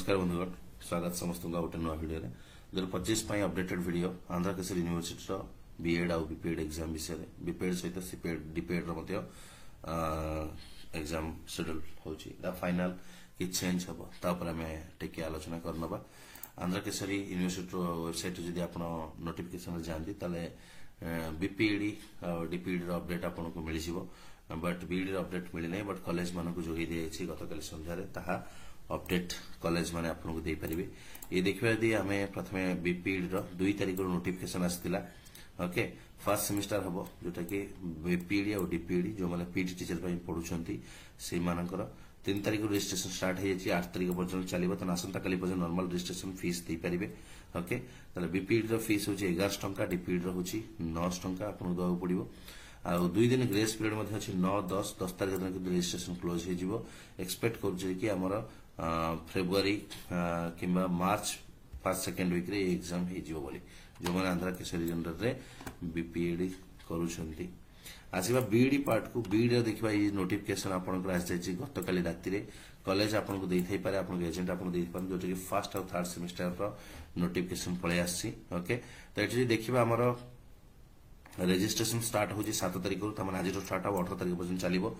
नमस्कार बंधुगण स्वागत समस्त गोटे नुआ video 2025 updated video Andhra Kesari university BEd आउ बीपीएड एग्जाम विषय बीपीएड सहित सीपीएड डीपीएड एग्जाम शेड्यूल होची फाइनल कि चेंज हम तापर आम टे आलोचना करनबा आंध्र केसरी यूनिवर्सिटी वेबसाइट जदि आप नोटिफिकेशन जाती ताले बीपीएडी डीपीएड अपडेट आपको मिल बट बीएड अपडेट मिलना बट कॉलेज मान को जोगी दी गतकाली संध्यारे अपडेट कॉलेज माने आपको दे पारिबे ये देखिबा यदि आमे प्रथमे बीपीएड रो 2 तारिख रो नोटिफिकेशन आस्तिला ओके फर्स्ट सेमिस्टर हबो जोटा कि बीपीएड और डीपीएड जो माने पीटी टीचर पई पढुछंती से मानकर 3 तारिख रो रजिस्ट्रेशन स्टार्ट हे जाची 8 तारिख पर्यंत चलिबो त आसंता काली पर्यंत नॉर्मल रजिस्ट्रेशन फीस दे पारिबे ओके तले बीपीएड रो फीस होची 11 टंका डीपीएड रो होची 9 टंका आपन दवा पडिबो आ 2 दिन ग्रेस पीरियड मध्ये अछि 9 10 10 तारिख दिन रजिस्ट्रेशन क्लोज हे जिवो एक्सपेक्ट कर कि हमर फेब्रुआरी किंबा मार्च फर्स्ट सेकेंड वीक रे एग्जाम हे जिवो बोली जो माने आंध्र केसरी जनरल रे बीपीएड करूछंती आसीबा बीडी पार्ट को बीडी देखिबा ये नोटिफिकेशन आपन आस जाय गतकाली राति रे कॉलेज आपन को देथै पारे आपन एजेंट आपन देथै पारे जो कि फर्स्ट और थर्ड सेमेस्टर रो नोटिफिकेशन पळे आसी ओके तो एठी देखिबा हमर रजिस्ट्रेशन स्टार्ट हो 7 तारिख आज स्टार्ट हो 18 तारिख पर्यंत चलो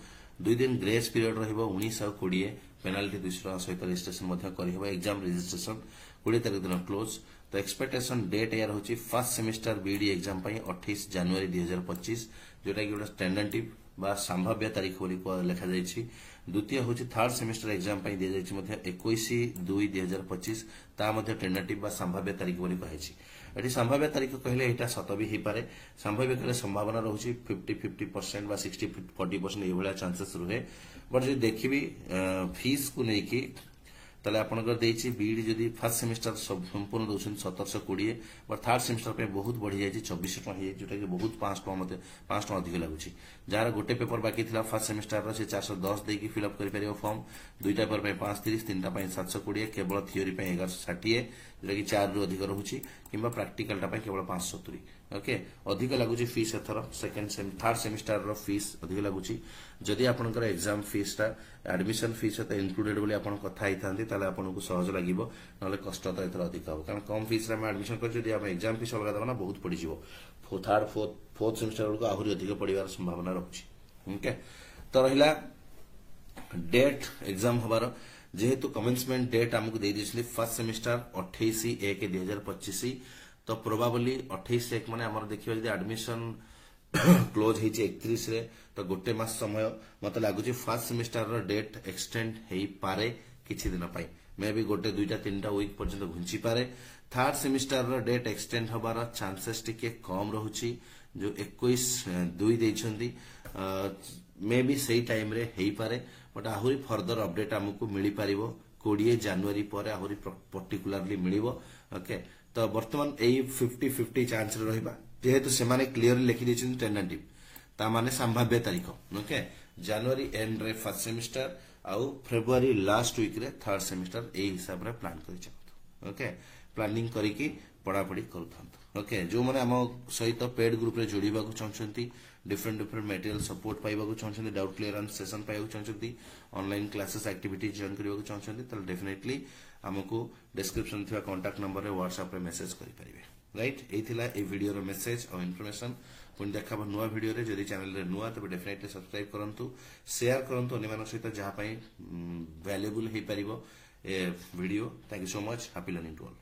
2 दिन ग्रेस पीरियड रो1920 पेनाल्टी 200 सहित रजिस्ट्रेशन एग्जाम रजिस्ट्रेशन 20 तारिख दिन क्लोज तो एक्सपेक्टेशन डेट यार होची फर्स्ट सेमिस्टर बीडी एग्जाम 28 जनवरी 2025 जोटा कि गोटे टेंडेटिव बा संभाव्य तारीख बोली लिखा जाइछि द्वितीय होची थर्ड सेमिस्टर एग्जाम दि जाइछि 21/2/2025 ता मध्ये टेंडेटिव बा संभाव्य तारीख बोली कहिछि एटी संभाव्य तारीख कहले एटा सत भी हे पारे संभाव्य कहले संभावना रहउछि 50% बा 60-40% ए भला चांसेस रहे बट जे देखिबी फीस को नै कि तले आपनकर देछि बीडी जदी फर्स्ट सेमिस्टर संपूर्ण दोछन 1720 बट थर्ड सेमिस्टर पे बहुत बढ़ी जाय 2400 टका हे जोटा कि बहुत 5 टका मते 5 टका अधिक लागुछि जार गोटे पेपर बाकी थिला फर्स्ट सेमिस्टर रो से 410 दे की फिल अप करि परियो फॉर्म दुईटा पेपर पे 530 तीनटा पे 720 केवल थ्योरी पे 1160 जोटा कि 4 रु अधिक रहउछि किंबा प्रैक्टिकल टा पे केवल 570 ओके अधिक लागुछि फीस एथर सेकंड थर्ड सेमिस्टर रो फीस अधिक लागुछि जदि आपनकर एग्जाम फीस ता एडमिशन फीस ता इंक्लूडेड बोली आपन कथा आइथांती ताले आपनको सहज लागिवो नले कष्ट तो एथर अधिक हो कारण कम फीस रे हम एडमिशन कर जदि हम एग्जाम फीस अलगा दबना बहुत पड़ी जिवो थर्ड फोर्थ सेमिस्टर को आहुरी अधिक पड़िवार संभावना रहउछि ओके तो रहिला डेट एग्जाम हबार जेहेतु कमेंसमेंट डेट हमको दे दिसली फर्स्ट सेमिस्टर 28/1/2025 तो प्रोबाबली 28/1 माने हमर देखिबा जदि एडमिशन क्लोज हे 31 रे तो गोटे मास समय मत लागुची फर्स्ट सेमिस्टर रो डेट एक्सटेंड हे पारे किछि दिन पाई मे बी गोटे दुईटा तीनटा वीक पर्यंत घुंची पारे थर्ड सेमिस्टर रो डेट एक्सटेंड हबार चांसेस टिके कम रहउची जो 21/2 देछंती मे बी सेही टाइम रे हे पारे बट आहुरी फर्दर अपडेट हमको मिली पारिबो 20 जनवरी पर आहुरी पर्टिकुलरली मिलिबो ओके तो वर्तमान एई 50-50 चांस रे रहिबा जेहेतु से माने क्लियरली लिखि दिछन टेंडेटिव ता माने संभाव्य तारीख ओके जनवरी एंड रे फर्स्ट सेमिस्टर आउ फेब्रुआरी लास्ट वीक रे थर्ड सेमिस्टर एई हिसाब रे प्लान करि छथि ओके प्लानिंग करी की पढ़ा पढ़ी करूथांत ओके जो माने हम सहित पेड ग्रुप रे जोड़ीबा को चाहछंती डिफरेंट मटेरियल सपोर्ट पाइबा को चाहछंती डाउट क्लियरेंस सेशन पाइबा को चाहछंती ऑनलाइन क्लासेस एक्टिविटी जॉइन करबा को चाहछंती त डेफिनेटली हमको डिस्क्रिप्शन थिबा कांटेक्ट नंबर रे व्हाट्सएप रे मेसेज करि परिबे राइट एई थिला ए वीडियो रो मेसेज और इन्फॉर्मेशन पुन देखाबो नुवा वीडियो रे जदि चैनल रे नुवा तबे डेफिनेटली सब्सक्राइब करंतु शेयर करंतु अन्य मानक सहित जहा पई वैल्यूएबल हे परिबो ए video thank you so much happy learning to all